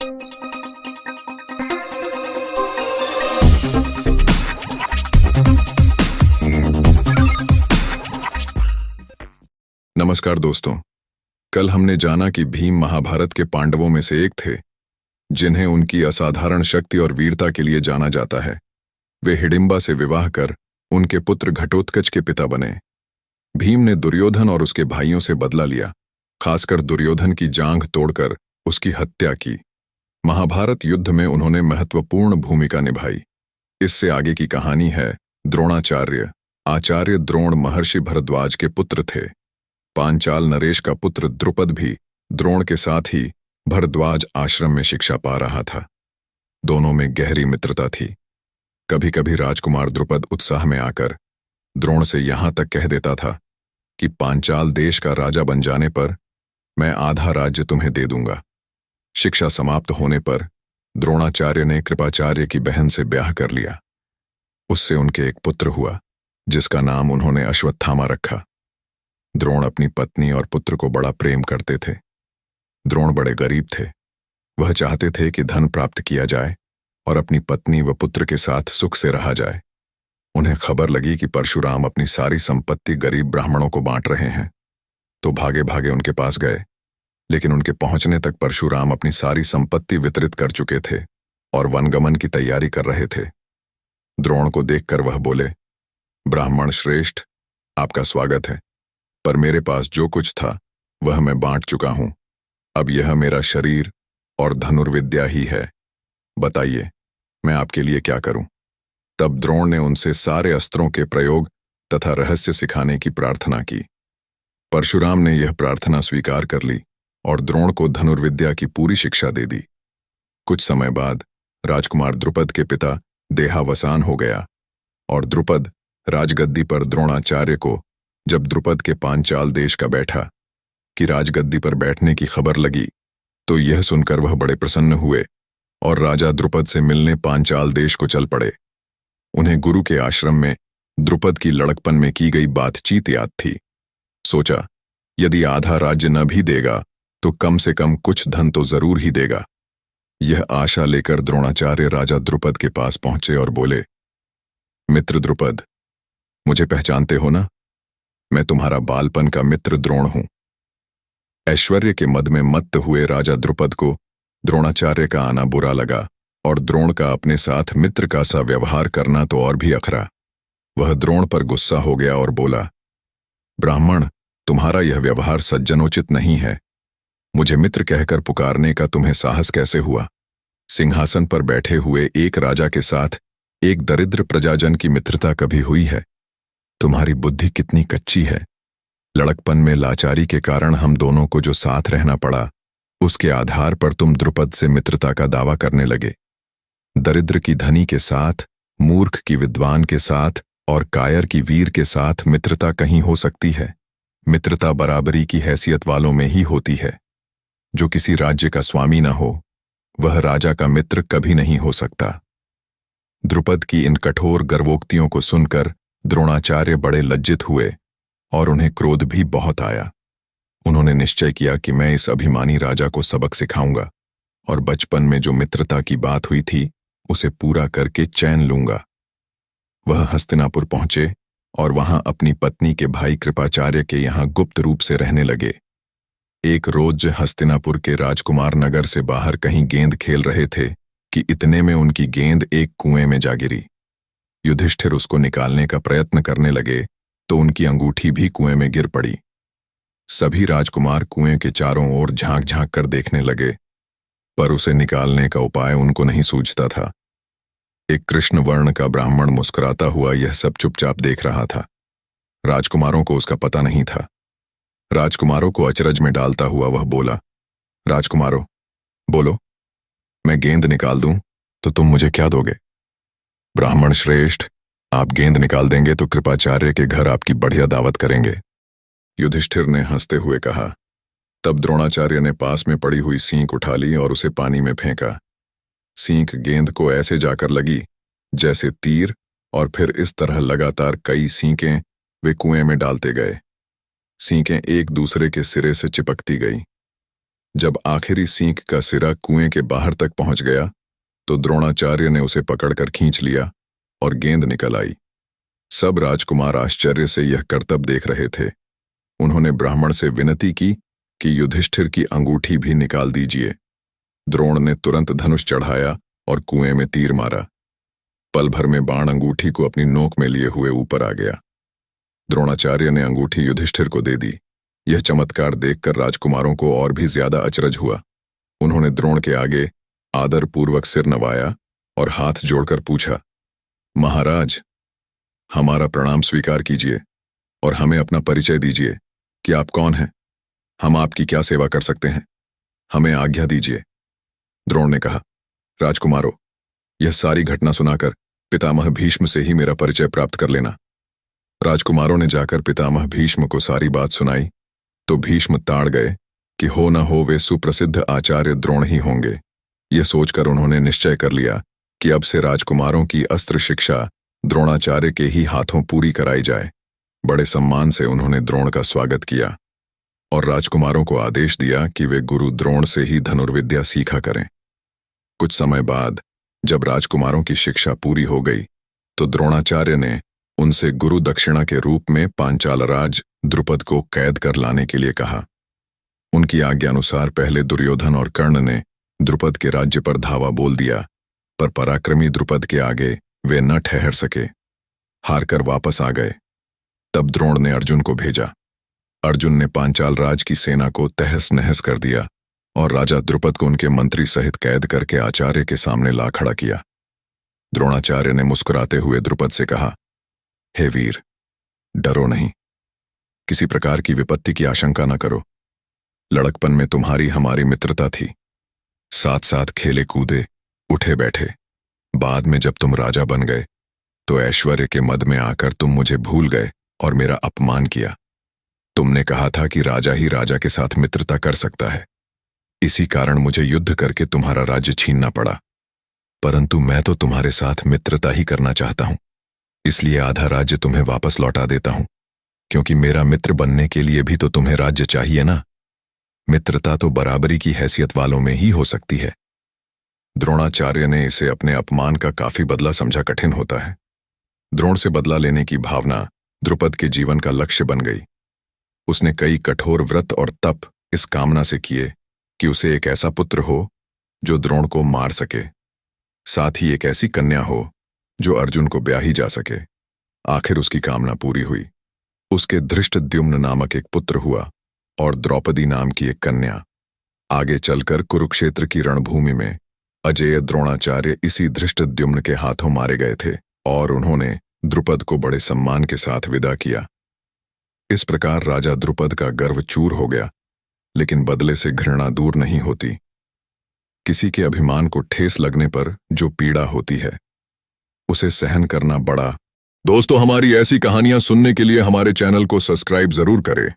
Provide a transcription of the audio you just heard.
नमस्कार दोस्तों। कल हमने जाना कि भीम महाभारत के पांडवों में से एक थे, जिन्हें उनकी असाधारण शक्ति और वीरता के लिए जाना जाता है। वे हिडिंबा से विवाह कर उनके पुत्र घटोत्कच के पिता बने। भीम ने दुर्योधन और उसके भाइयों से बदला लिया, खासकर दुर्योधन की जांघ तोड़कर उसकी हत्या की। महाभारत युद्ध में उन्होंने महत्वपूर्ण भूमिका निभाई। इससे आगे की कहानी है द्रोणाचार्य। आचार्य द्रोण महर्षि भरद्वाज के पुत्र थे। पांचाल नरेश का पुत्र द्रुपद भी द्रोण के साथ ही भरद्वाज आश्रम में शिक्षा पा रहा था। दोनों में गहरी मित्रता थी। कभी कभी राजकुमार द्रुपद उत्साह में आकर द्रोण से यहां तक कह देता था कि पांचाल देश का राजा बन जाने पर मैं आधा राज्य तुम्हें दे दूंगा। शिक्षा समाप्त होने पर द्रोणाचार्य ने कृपाचार्य की बहन से ब्याह कर लिया। उससे उनके एक पुत्र हुआ, जिसका नाम उन्होंने अश्वत्थामा रखा। द्रोण अपनी पत्नी और पुत्र को बड़ा प्रेम करते थे। द्रोण बड़े गरीब थे। वह चाहते थे कि धन प्राप्त किया जाए और अपनी पत्नी व पुत्र के साथ सुख से रहा जाए। उन्हें खबर लगी कि परशुराम अपनी सारी संपत्ति गरीब ब्राह्मणों को बांट रहे हैं, तो भागे भागे उनके पास गए। लेकिन उनके पहुंचने तक परशुराम अपनी सारी संपत्ति वितरित कर चुके थे और वनगमन की तैयारी कर रहे थे। द्रोण को देखकर वह बोले, ब्राह्मण श्रेष्ठ, आपका स्वागत है, पर मेरे पास जो कुछ था वह मैं बांट चुका हूं। अब यह मेरा शरीर और धनुर्विद्या ही है। बताइए, मैं आपके लिए क्या करूं? तब द्रोण ने उनसे सारे अस्त्रों के प्रयोग तथा रहस्य सिखाने की प्रार्थना की। परशुराम ने यह प्रार्थना स्वीकार कर ली और द्रोण को धनुर्विद्या की पूरी शिक्षा दे दी। कुछ समय बाद राजकुमार द्रुपद के पिता देहावसान हो गया और द्रुपद राजगद्दी पर द्रोणाचार्य को जब द्रुपद के पांचाल देश का बैठा कि राजगद्दी पर बैठने की खबर लगी, तो यह सुनकर वह बड़े प्रसन्न हुए और राजा द्रुपद से मिलने पांचाल देश को चल पड़े। उन्हें गुरु के आश्रम में द्रुपद की लड़कपन में की गई बातचीत याद थी। सोचा, यदि आधा राज्य न भी देगा तो कम से कम कुछ धन तो जरूर ही देगा। यह आशा लेकर द्रोणाचार्य राजा द्रुपद के पास पहुंचे और बोले, मित्र द्रुपद, मुझे पहचानते हो ना? मैं तुम्हारा बालपन का मित्र द्रोण हूं। ऐश्वर्य के मद में मत्त हुए राजा द्रुपद को द्रोणाचार्य का आना बुरा लगा और द्रोण का अपने साथ मित्र का सा व्यवहार करना तो और भी अखरा। वह द्रोण पर गुस्सा हो गया और बोला, ब्राह्मण, तुम्हारा यह व्यवहार सज्जनोचित नहीं है। मुझे मित्र कहकर पुकारने का तुम्हें साहस कैसे हुआ? सिंहासन पर बैठे हुए एक राजा के साथ एक दरिद्र प्रजाजन की मित्रता कभी हुई है? तुम्हारी बुद्धि कितनी कच्ची है। लड़कपन में लाचारी के कारण हम दोनों को जो साथ रहना पड़ा, उसके आधार पर तुम द्रुपद से मित्रता का दावा करने लगे। दरिद्र की धनी के साथ, मूर्ख की विद्वान के साथ और कायर की वीर के साथ मित्रता कहीं हो सकती है? मित्रता बराबरी की हैसियत वालों में ही होती है। जो किसी राज्य का स्वामी न हो, वह राजा का मित्र कभी नहीं हो सकता। द्रुपद की इन कठोर गर्वोक्तियों को सुनकर द्रोणाचार्य बड़े लज्जित हुए और उन्हें क्रोध भी बहुत आया। उन्होंने निश्चय किया कि मैं इस अभिमानी राजा को सबक सिखाऊंगा और बचपन में जो मित्रता की बात हुई थी उसे पूरा करके चैन लूंगा। वह हस्तिनापुर पहुंचे और वहां अपनी पत्नी के भाई कृपाचार्य के यहां गुप्त रूप से रहने लगे। एक रोज हस्तिनापुर के राजकुमार नगर से बाहर कहीं गेंद खेल रहे थे कि इतने में उनकी गेंद एक कुएं में जा गिरी। युधिष्ठिर उसको निकालने का प्रयत्न करने लगे तो उनकी अंगूठी भी कुएं में गिर पड़ी। सभी राजकुमार कुएं के चारों ओर झांक झांक कर देखने लगे, पर उसे निकालने का उपाय उनको नहीं सूझता था। एक कृष्ण वर्ण का ब्राह्मण मुस्कुराता हुआ यह सब चुपचाप देख रहा था। राजकुमारों को उसका पता नहीं था। राजकुमारों को अचरज में डालता हुआ वह बोला, राजकुमारों, बोलो, मैं गेंद निकाल दूं तो तुम मुझे क्या दोगे? ब्राह्मण श्रेष्ठ, आप गेंद निकाल देंगे तो कृपाचार्य के घर आपकी बढ़िया दावत करेंगे। युधिष्ठिर ने हंसते हुए कहा। तब द्रोणाचार्य ने पास में पड़ी हुई सींक उठा ली और उसे पानी में फेंका। सींक गेंद को ऐसे जाकर लगी जैसे तीर, और फिर इस तरह लगातार कई सींकें वे कुएं में डालते गए। सींकें एक दूसरे के सिरे से चिपकती गई। जब आखिरी सींग का सिरा कुएं के बाहर तक पहुंच गया तो द्रोणाचार्य ने उसे पकड़कर खींच लिया और गेंद निकल आई। सब राजकुमार आश्चर्य से यह करतब देख रहे थे। उन्होंने ब्राह्मण से विनती की कि युधिष्ठिर की अंगूठी भी निकाल दीजिए। द्रोण ने तुरंत धनुष चढ़ाया और कुएं में तीर मारा। पल भर में बाण अंगूठी को अपनी नोक में लिए हुए ऊपर आ गया। द्रोणाचार्य ने अंगूठी युधिष्ठिर को दे दी। यह चमत्कार देखकर राजकुमारों को और भी ज्यादा अचरज हुआ। उन्होंने द्रोण के आगे आदरपूर्वक सिर नवाया और हाथ जोड़कर पूछा, महाराज, हमारा प्रणाम स्वीकार कीजिए और हमें अपना परिचय दीजिए कि आप कौन हैं। हम आपकी क्या सेवा कर सकते हैं, हमें आज्ञा दीजिए। द्रोण ने कहा, राजकुमारों, यह सारी घटना सुनाकर पितामह भीष्म से ही मेरा परिचय प्राप्त कर लेना। राजकुमारों ने जाकर पितामह भीष्म को सारी बात सुनाई तो भीष्म ताड़ गए कि हो न हो वे सुप्रसिद्ध आचार्य द्रोण ही होंगे। ये सोचकर उन्होंने निश्चय कर लिया कि अब से राजकुमारों की अस्त्र शिक्षा द्रोणाचार्य के ही हाथों पूरी कराई जाए। बड़े सम्मान से उन्होंने द्रोण का स्वागत किया और राजकुमारों को आदेश दिया कि वे गुरु द्रोण से ही धनुर्विद्या सीखा करें। कुछ समय बाद जब राजकुमारों की शिक्षा पूरी हो गई तो द्रोणाचार्य ने उनसे गुरु दक्षिणा के रूप में पांचाल राज द्रुपद को कैद कर लाने के लिए कहा। उनकी आज्ञानुसार पहले दुर्योधन और कर्ण ने द्रुपद के राज्य पर धावा बोल दिया, पर पराक्रमी द्रुपद के आगे वे न ठहर सके, हारकर वापस आ गए। तब द्रोण ने अर्जुन को भेजा। अर्जुन ने पांचाल राज की सेना को तहस नहस कर दिया और राजा द्रुपद को उनके मंत्री सहित कैद करके आचार्य के सामने ला खड़ा किया। द्रोणाचार्य ने मुस्कुराते हुए द्रुपद से कहा, हे वीर, डरो नहीं, किसी प्रकार की विपत्ति की आशंका न करो। लड़कपन में तुम्हारी हमारी मित्रता थी, साथ साथ खेले कूदे, उठे बैठे। बाद में जब तुम राजा बन गए तो ऐश्वर्य के मद में आकर तुम मुझे भूल गए और मेरा अपमान किया। तुमने कहा था कि राजा ही राजा के साथ मित्रता कर सकता है, इसी कारण मुझे युद्ध करके तुम्हारा राज्य छीनना पड़ा। परंतु मैं तो तुम्हारे साथ मित्रता ही करना चाहता हूं, इसलिए आधा राज्य तुम्हें वापस लौटा देता हूं, क्योंकि मेरा मित्र बनने के लिए भी तो तुम्हें राज्य चाहिए ना। मित्रता तो बराबरी की हैसियत वालों में ही हो सकती है। द्रोणाचार्य ने इसे अपने अपमान का काफी बदला समझा कठिन होता है। द्रोण से बदला लेने की भावना द्रुपद के जीवन का लक्ष्य बन गई। उसने कई कठोर व्रत और तप इस कामना से किए कि उसे एक ऐसा पुत्र हो जो द्रोण को मार सके, साथ ही एक ऐसी कन्या हो जो अर्जुन को ब्याही जा सके। आखिर उसकी कामना पूरी हुई। उसके धृष्टद्युम्न नामक एक पुत्र हुआ और द्रौपदी नाम की एक कन्या। आगे चलकर कुरुक्षेत्र की रणभूमि में अजेय द्रोणाचार्य इसी धृष्टद्युम्न के हाथों मारे गए थे और उन्होंने द्रुपद को बड़े सम्मान के साथ विदा किया। इस प्रकार राजा द्रुपद का गर्व चूर हो गया, लेकिन बदले से घृणा दूर नहीं होती। किसी के अभिमान को ठेस लगने पर जो पीड़ा होती है उसे सहन करना बड़ा। दोस्तों, हमारी ऐसी कहानियां सुनने के लिए हमारे चैनल को सब्सक्राइब जरूर करें।